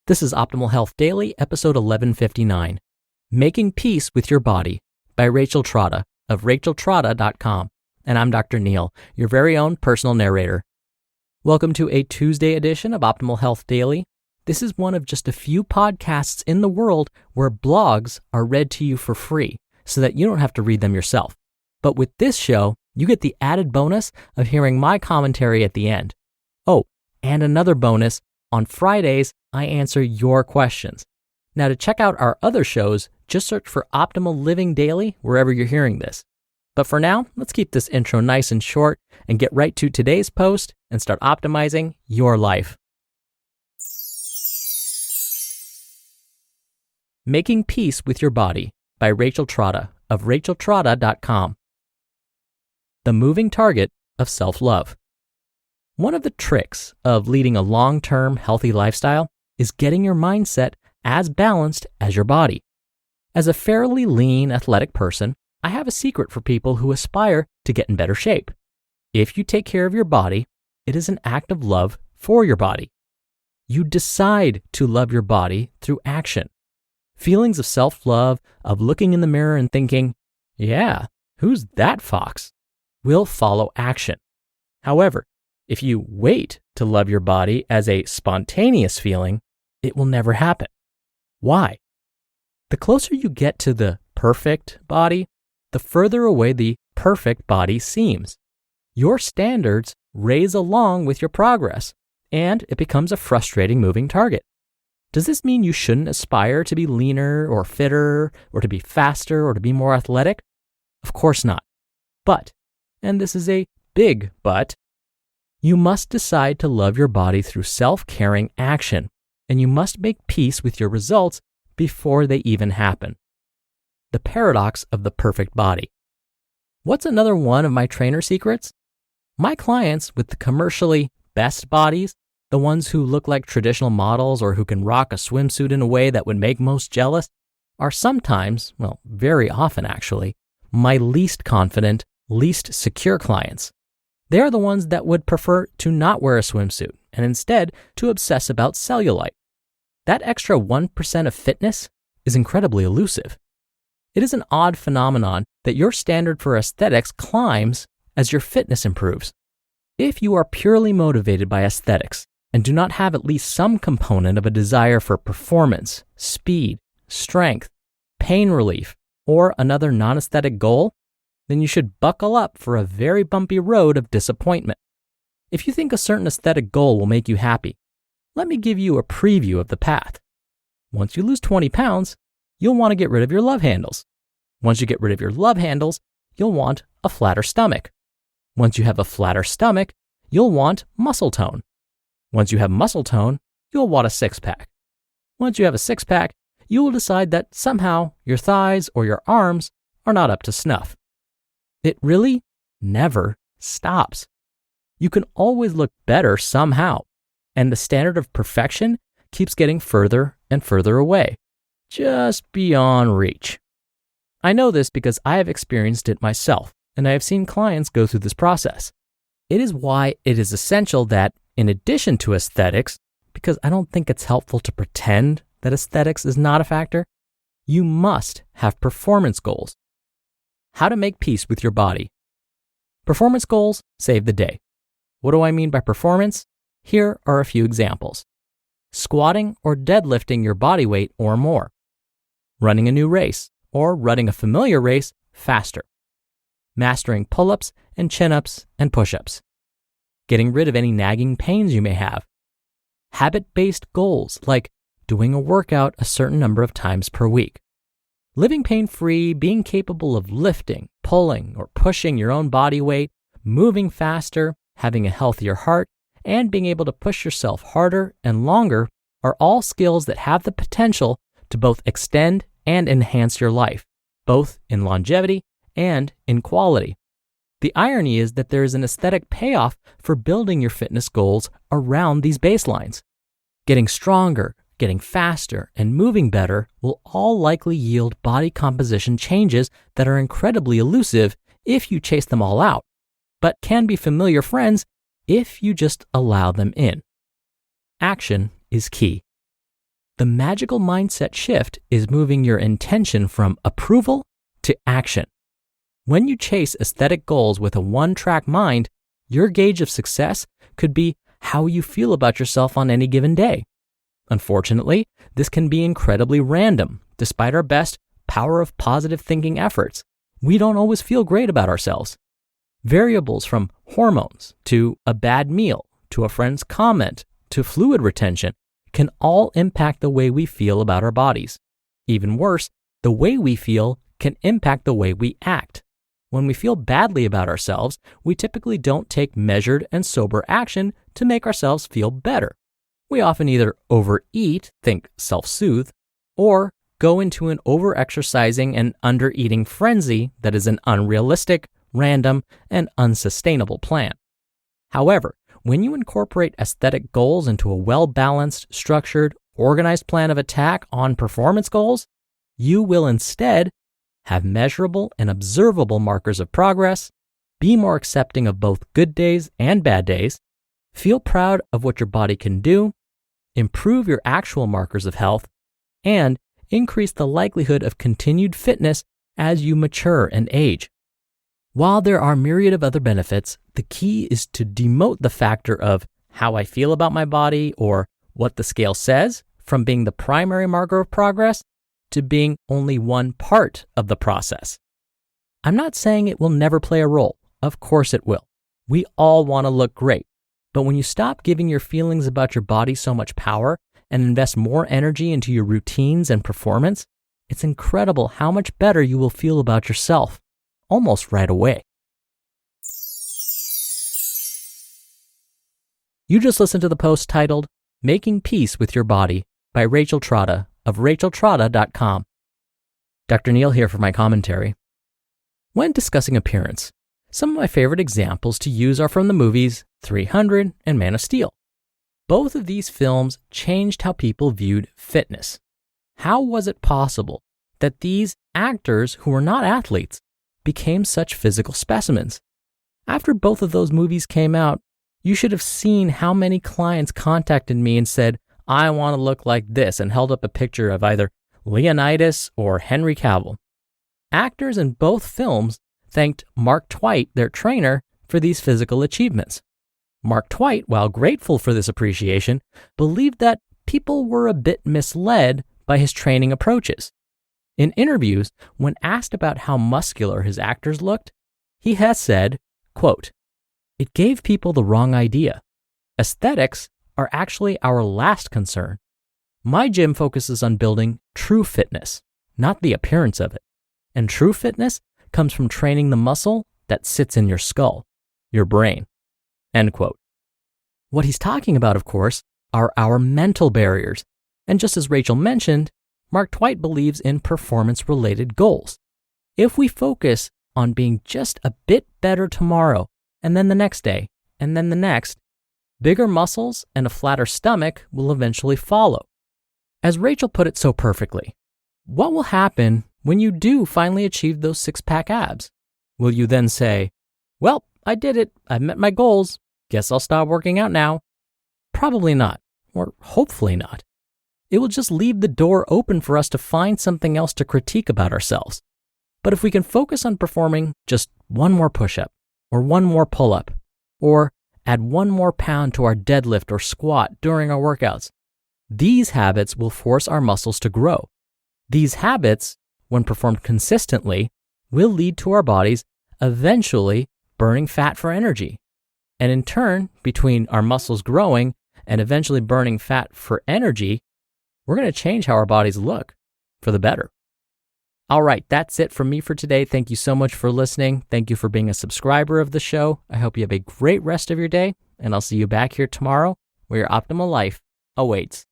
This is Optimal Health Daily, episode 1159, Making Peace with Your Body by Rachel Trotta of racheltrotta.com. And I'm Dr. Neal, your very own personal narrator. Welcome to a Tuesday edition of Optimal Health Daily. This is one of just a few podcasts in the world where blogs are read to you for free so that you don't have to read them yourself. But with this show, you get the added bonus of hearing my commentary at the end. Oh, and another bonus, on Fridays, I answer your questions. Now, to check out our other shows, just search for Optimal Living Daily wherever you're hearing this. But for now, let's keep this intro nice and short and get right to today's post and start optimizing your life. Making Peace with Your Body by Rachel Trotta of racheltrotta.com. The moving target of self-love. One of the tricks of leading a long-term healthy lifestyle is getting your mindset as balanced as your body. As a fairly lean, athletic person, I have a secret for people who aspire to get in better shape. If you take care of your body, it is an act of love for your body. You decide to love your body through action. Feelings of self-love, of looking in the mirror and thinking, yeah, who's that fox, will follow action. However, if you wait to love your body as a spontaneous feeling, it will never happen. Why? The closer you get to the perfect body, the further away the perfect body seems. Your standards raise along with your progress, and it becomes a frustrating moving target. Does this mean you shouldn't aspire to be leaner or fitter or to be faster or to be more athletic? Of course not. But, and this is a big but, you must decide to love your body through self-caring action, and you must make peace with your results before they even happen. The paradox of the perfect body. What's another one of my trainer secrets? My clients with the commercially best bodies, the ones who look like traditional models or who can rock a swimsuit in a way that would make most jealous, are sometimes, well, very often actually, my least confident, least secure clients. They are the ones that would prefer to not wear a swimsuit and instead to obsess about cellulite. That extra 1% of fitness is incredibly elusive. It is an odd phenomenon that your standard for aesthetics climbs as your fitness improves. If you are purely motivated by aesthetics and do not have at least some component of a desire for performance, speed, strength, pain relief, or another non-aesthetic goal, then you should buckle up for a very bumpy road of disappointment. If you think a certain aesthetic goal will make you happy, let me give you a preview of the path. Once you lose 20 pounds, you'll want to get rid of your love handles. Once you get rid of your love handles, you'll want a flatter stomach. Once you have a flatter stomach, you'll want muscle tone. Once you have muscle tone, you'll want a six-pack. Once you have a six-pack, you will decide that somehow your thighs or your arms are not up to snuff. It really never stops. You can always look better somehow, and the standard of perfection keeps getting further and further away, just beyond reach. I know this because I have experienced it myself, and I have seen clients go through this process. It is why it is essential that, in addition to aesthetics, because I don't think it's helpful to pretend that aesthetics is not a factor, you must have performance goals. How to make peace with your body. Performance goals save the day. What do I mean by performance? Here are a few examples. Squatting or deadlifting your body weight or more. Running a new race or running a familiar race faster. Mastering pull-ups and chin-ups and push-ups. Getting rid of any nagging pains you may have. Habit-based goals like doing a workout a certain number of times per week. Living pain-free, being capable of lifting, pulling, or pushing your own body weight, moving faster, having a healthier heart, and being able to push yourself harder and longer are all skills that have the potential to both extend and enhance your life, both in longevity and in quality. The irony is that there is an aesthetic payoff for building your fitness goals around these baselines. Getting stronger, getting faster, and moving better will all likely yield body composition changes that are incredibly elusive if you chase them all out, but can be familiar friends if you just allow them in. Action is key. The magical mindset shift is moving your intention from approval to action. When you chase aesthetic goals with a one-track mind, your gauge of success could be how you feel about yourself on any given day. Unfortunately, this can be incredibly random. Despite our best power of positive thinking efforts, we don't always feel great about ourselves. Variables from hormones to a bad meal to a friend's comment to fluid retention can all impact the way we feel about our bodies. Even worse, the way we feel can impact the way we act. When we feel badly about ourselves, we typically don't take measured and sober action to make ourselves feel better. We often either overeat, think self-soothe, or go into an over-exercising and under-eating frenzy that is an unrealistic, random, and unsustainable plan. However, when you incorporate aesthetic goals into a well-balanced, structured, organized plan of attack on performance goals, you will instead have measurable and observable markers of progress, be more accepting of both good days and bad days, feel proud of what your body can do, improve your actual markers of health, and increase the likelihood of continued fitness as you mature and age. While there are myriad of other benefits, the key is to demote the factor of how I feel about my body or what the scale says from being the primary marker of progress to being only one part of the process. I'm not saying it will never play a role. Of course it will. We all want to look great. But when you stop giving your feelings about your body so much power and invest more energy into your routines and performance, it's incredible how much better you will feel about yourself, almost right away. You just listened to the post titled, Making Peace with Your Body by Rachel Trotta of racheltrotta.com. Dr. Neal here for my commentary. When discussing appearance, some of my favorite examples to use are from the movies 300 and Man of Steel. Both of these films changed how people viewed fitness. How was it possible that these actors who were not athletes became such physical specimens? After both of those movies came out, you should have seen how many clients contacted me and said, I want to look like this, and held up a picture of either Leonidas or Henry Cavill. Actors in both films thanked Mark Twight, their trainer, for these physical achievements. Mark Twight, while grateful for this appreciation, believed that people were a bit misled by his training approaches. In interviews, when asked about how muscular his actors looked, he has said, quote, "It gave people the wrong idea. Aesthetics are actually our last concern. My gym focuses on building true fitness, not the appearance of it. And true fitness comes from training the muscle that sits in your skull, your brain." End quote. What he's talking about, of course, are our mental barriers. And just as Rachel mentioned, Mark Twight believes in performance-related goals. If we focus on being just a bit better tomorrow, and then the next day, and then the next, bigger muscles and a flatter stomach will eventually follow. As Rachel put it so perfectly, what will happen when you do finally achieve those six-pack abs? Will you then say, well, I did it, I met my goals, guess I'll stop working out now? Probably not, or hopefully not. It will just leave the door open for us to find something else to critique about ourselves. But if we can focus on performing just one more push-up, or one more pull-up, or add one more pound to our deadlift or squat during our workouts, these habits will force our muscles to grow. These habits, when performed consistently, will lead to our bodies eventually burning fat for energy. And in turn, between our muscles growing and eventually burning fat for energy, we're going to change how our bodies look for the better. All right, that's it from me for today. Thank you so much for listening. Thank you for being a subscriber of the show. I hope you have a great rest of your day, and I'll see you back here tomorrow where your optimal life awaits.